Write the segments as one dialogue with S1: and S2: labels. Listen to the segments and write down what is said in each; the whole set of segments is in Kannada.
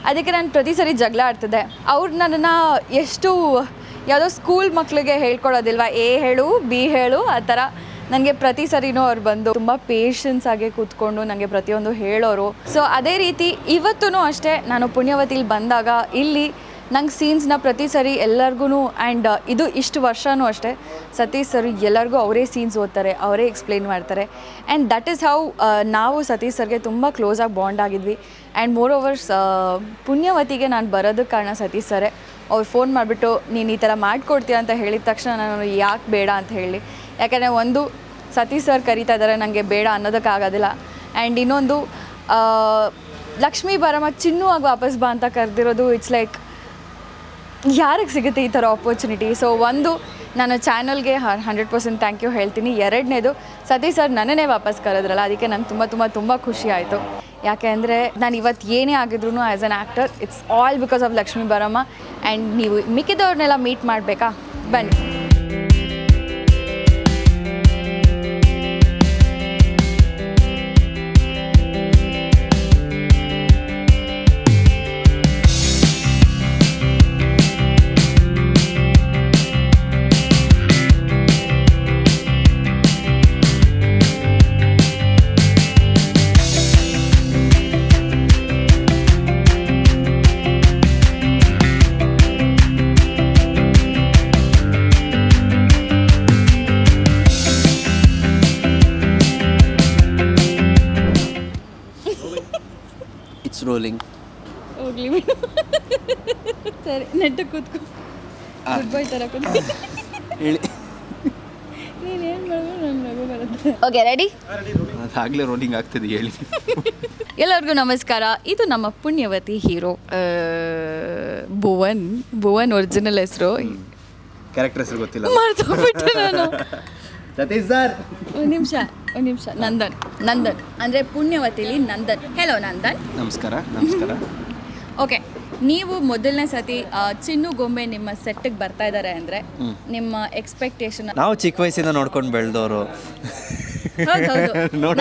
S1: ಅದಕ್ಕೆ ನಾನು ಪ್ರತಿ ಸರಿ ಜಗಳ ಆಡ್ತಿದ್ದೆ. ಅವ್ರು ನನ್ನನ್ನು ಎಷ್ಟು ಯಾವುದೋ ಸ್ಕೂಲ್ ಮಕ್ಕಳಿಗೆ ಹೇಳ್ಕೊಡೋದಿಲ್ವ, ಎ ಹೇಳು ಬಿ ಹೇಳು ಆ ಥರ ನನಗೆ ಪ್ರತಿ ಸರಿನೂ ಅವ್ರು ಬಂದು ತುಂಬ ಪೇಷನ್ಸ್ ಆಗಿ ಕೂತ್ಕೊಂಡು ನನಗೆ ಪ್ರತಿಯೊಂದು ಹೇಳೋರು. ಸೊ ಅದೇ ರೀತಿ ಇವತ್ತೂ ಅಷ್ಟೇ ನಾನು ಪುಣ್ಯವತಿಲಿ ಬಂದಾಗ ಇಲ್ಲಿ ನಂಗೆ ಸೀನ್ಸ್ನ ಪ್ರತಿ ಸರಿ ಎಲ್ಲರಿಗೂ ಆ್ಯಂಡ್ ಇದು ಇಷ್ಟು ವರ್ಷವೂ ಅಷ್ಟೇ ಸತೀಶ್ ಸರ್ ಎಲ್ಲರಿಗೂ ಅವರೇ ಸೀನ್ಸ್ ಓದ್ತಾರೆ, ಅವರೇ ಎಕ್ಸ್ಪ್ಲೇನ್ ಮಾಡ್ತಾರೆ. ಆ್ಯಂಡ್ ದಟ್ ಈಸ್ ಹೌ ನಾವು ಸತೀಶ್ ಸರ್ಗೆ ತುಂಬ ಕ್ಲೋಸಾಗಿ ಬಾಂಡ್ ಆಗಿದ್ವಿ. ಆ್ಯಂಡ್ ಮೋರ್ ಓವರ್ಸ್ ಪುಣ್ಯವತಿಗೆ ನಾನು ಬರೋದಕ್ಕೆ ಕಾರಣ ಸತೀಶ್ ಸರೇ. ಅವ್ರು ಫೋನ್ ಮಾಡಿಬಿಟ್ಟು ನೀನು ಈ ಥರ ಮಾಡಿಕೊಡ್ತೀಯ ಅಂತ ಹೇಳಿದ ತಕ್ಷಣ ನಾನು ಯಾಕೆ ಬೇಡ ಅಂತ ಹೇಳಿ, ಯಾಕಂದರೆ ಒಂದು ಸತೀಶ್ ಸರ್ ಕರೀತಾ ಇದ್ದಾರೆ, ನನಗೆ ಬೇಡ ಅನ್ನೋದಕ್ಕಾಗೋದಿಲ್ಲ. ಆ್ಯಂಡ್ ಇನ್ನೊಂದು ಲಕ್ಷ್ಮೀ ಬರಮ್ಮ ಚಿನ್ನುವಾಗಿ ವಾಪಸ್ ಬಾ ಅಂತ ಕರೆದಿರೋದು ಇಟ್ಸ್ ಲೈಕ್ ಯಾರಿಗೆ ಸಿಗುತ್ತೆ ಈ ಥರ ಆಪರ್ಚುನಿಟಿ. ಸೊ ಒಂದು ನಾನು ಚಾನಲ್ಗೆ 100% ಥ್ಯಾಂಕ್ ಯು ಹೇಳ್ತೀನಿ. ಎರಡನೇದು ಸತೀಶ್ ಸರ್ ನನ್ನನ್ನೇ ವಾಪಸ್ ಕರೆದ್ರಲ್ಲ, ಅದಕ್ಕೆ ನಂಗೆ ತುಂಬ ತುಂಬ ತುಂಬ ಖುಷಿ ಆಯಿತು. ಯಾಕೆ ಅಂದರೆ ನಾನು ಇವತ್ತು ಏನೇ ಆಗಿದ್ರು as an actor it's all because of Lakshmi Baramma. And ನೀವು ಮಿಕ್ಕಿದವ್ರನ್ನೆಲ್ಲ ಮೀಟ್ ಮಾಡಬೇಕಾ, ಬನ್ನಿ.
S2: ರೋಲಿಂಗ್
S1: ಹೋಗ್ಲಿ ಬಿಡು. ಸರಿ ನೆಟ್ಟು ಕೂತ್ಕೊ, ಗುಡ್ ಬೈ ಥರ ಕೂತ್ಕೊ.
S2: ಹೇಳಿ
S1: ನೀನು ಏನು ಮಾಡೋದು ನನ್ನ ನಗು ಬರುತ್ತೆ. Okay ready?
S2: ಅದಾಗಲೇ ರೋಲಿಂಗ್ ಆಗ್ತದೆ, ಹೇಳಿ.
S1: ಎಲ್ಲರಿಗೂ ನಮಸ್ಕಾರ. ಇದು ನಮ್ಮ ಪುಣ್ಯವತಿ ಹೀರೋ ಭುವನ್ ಒರಿಜಿನಲ್ ಹೆಸರು,
S2: ಕ್ಯಾರೆಕ್ಟರ್ ಹೆಸರು ಗೊತ್ತಿಲ್ಲ,
S1: ಮರ್ತೋಗ್ಬಿಟ್ಟೆ ನಾನು.
S2: ಸತೀಶ್ ಸರ್
S1: ಒಂದು ನಿಮಿಷ ನಂದನ್ ಅಂದರೆ ಪುಣ್ಯವತಿಲಿ ನಂದನ್. ಹೆಲೋ ನಂದನ್.
S2: ನಮಸ್ಕಾರ.
S1: ಓಕೆ, ನೀವು ಮೊದಲನೇ ಸತಿ ಚಿನ್ನು ಗೊಂಬೆ ನಿಮ್ಮ ಸೆಟ್ಟಿಗೆ ಬರ್ತಾ ಇದ್ದಾರೆ ಅಂದರೆ ನಿಮ್ಮ ಎಕ್ಸ್ಪೆಕ್ಟೇಷನ್?
S2: ನಾವು ಚಿಕ್ಕ ವಯಸ್ಸಿಂದ ನೋಡ್ಕೊಂಡು ಬೆಳೆದವರು.
S1: ಹೌದು,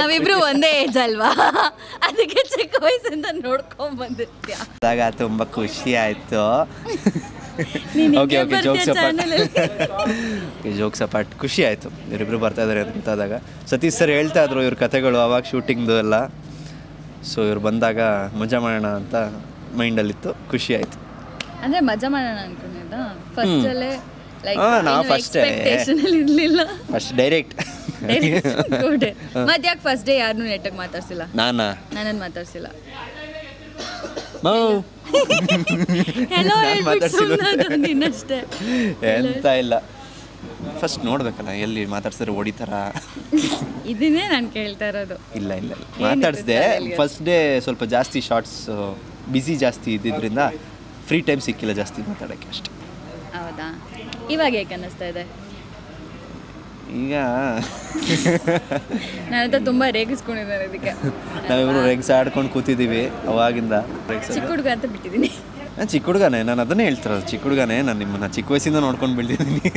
S1: ನಾವಿಬ್ರು ಒಂದೇ ಏಜ್ ಅಲ್ವಾ, ಅದಕ್ಕೆ ಚಿಕ್ಕ ವಯಸ್ಸಿಂದ ನೋಡ್ಕೊಂಡ್ ಬಂದಿರ್ತೀಯ.
S2: ತುಂಬ ಖುಷಿ ಆಯಿತು. ಜೋಕ್ಸ್ ಅಪಾರ್ಟ್ ಖುಷಿ ಆಯಿತು, ಇವರಿಬ್ರು ಬರ್ತಾ ಇದ್ದಾರೆ ಅಂತ ಗೊತ್ತಾದಾಗ. ಸತೀಶ್ ಸರ್ ಹೇಳ್ತಾ ಇದ್ರು ಇವ್ರ ಕಥೆಗಳು ಅವಾಗ ಶೂಟಿಂಗ್ದು ಎಲ್ಲ. ಸೊ ಇವ್ರು ಬಂದಾಗ ಮಜಾ ಮಾಡೋಣ ಅಂತ ಮೈಂಡಲ್ಲಿತ್ತು, ಖುಷಿ ಆಯಿತು.
S1: ಅಂದರೆ ಮಜಾ ಮಾಡೋಣ ಅನ್ಕೊಂಡಿದ್ದ ಫಸ್ಟಲ್ಲೇ?
S2: ನಾವು ಫಸ್ಟ್ ಡೈರೆಕ್ಟ್.
S1: ಮತ್ತೆ ಯಾಕೆ ಫಸ್ಟ್ ಡೇ ಯಾರನ್ನೂ ನೆಟ್ಟಿಗೆ ಮಾತಾಡ್ಸಿಲ್ಲ? ನನ್ನನ್ನು ಮಾತಾಡ್ಸಿಲ್ಲ.
S2: ಎಂತ ಇಲ್ಲ, ಫಸ್ಟ್ ನೋಡ್ಬೇಕಲ್ಲ, ಎಲ್ಲಿ ಮಾತಾಡ್ಸಿದ್ರೆ ಹೊಡಿತಾರ.
S1: ಇದನ್ನೇ ನಾನು ಕೇಳ್ತಾ ಇರೋದು.
S2: ಇಲ್ಲ ಮಾತಾಡ್ಸ್ದೆ. ಫಸ್ಟ್ ಡೇ ಸ್ವಲ್ಪ ಜಾಸ್ತಿ ಶಾರ್ಟ್ಸ್ ಬ್ಯುಸಿ ಜಾಸ್ತಿ ಇದ್ದಿದ್ದರಿಂದ ಫ್ರೀ ಟೈಮ್ ಸಿಕ್ಕಿಲ್ಲ ಜಾಸ್ತಿ ಮಾತಾಡೋಕ್ಕೆ ಅಷ್ಟೆ.
S1: ಹೌದಾ? ಇವಾಗ ಹೇಗೆ ಅನ್ನಿಸ್ತಾ ಇದೆ?
S2: ಈಗ
S1: ನನ್ನ ಹತ್ರ ತುಂಬ ರೇಗಿಸ್ಕೊಂಡಿದ್ದಾರೆ, ಅದಕ್ಕೆ
S2: ನಾವಿಬ್ರು ರೇಗಿಸಾಡ್ಕೊಂಡು ಕೂತಿದ್ದೀವಿ ಅವಾಗಿಂದ.
S1: ಚಿಕ್ಕ ಹುಡುಗ ಅಂತ ಬಿಟ್ಟಿದ್ದೀನಿ.
S2: ನಾನು ಚಿಕ್ಕ ಹುಡುಗನೇ, ನಾನು ಅದನ್ನೇ ಹೇಳ್ತಿರೋದು, ಚಿಕ್ಕ ಹುಡುಗನೇ. ನಾನು ನಿಮ್ಮನ್ನು ಚಿಕ್ಕ ವಯಸ್ಸಿಂದ ನೋಡ್ಕೊಂಡು ಬೆಳೆದಿದ್ದೀನಿ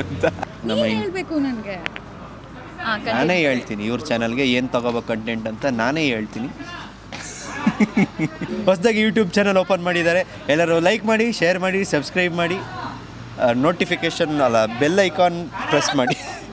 S2: ಅಂತ ನಮ್ಮ
S1: ಹೇಳ್ಬೇಕು ನನಗೆ.
S2: ನಾನೇ ಹೇಳ್ತೀನಿ ಇವ್ರ ಚಾನಲ್ಗೆ ಏನು ತಗೋಬೇಕು ಕಂಟೆಂಟ್ ಅಂತ ನಾನೇ ಹೇಳ್ತೀನಿ. ಹೊಸದಾಗಿ ಯೂಟ್ಯೂಬ್ ಚಾನಲ್ ಓಪನ್ ಮಾಡಿದ್ದಾರೆ, ಎಲ್ಲರೂ ಲೈಕ್ ಮಾಡಿ, ಶೇರ್ ಮಾಡಿ, ಸಬ್ಸ್ಕ್ರೈಬ್ ಮಾಡಿ, ನೋಟಿಫಿಕೇಷನ್ ಅಲ್ಲ ಬೆಲ್ ಐಕಾನ್ ಪ್ರೆಸ್ ಮಾಡಿ.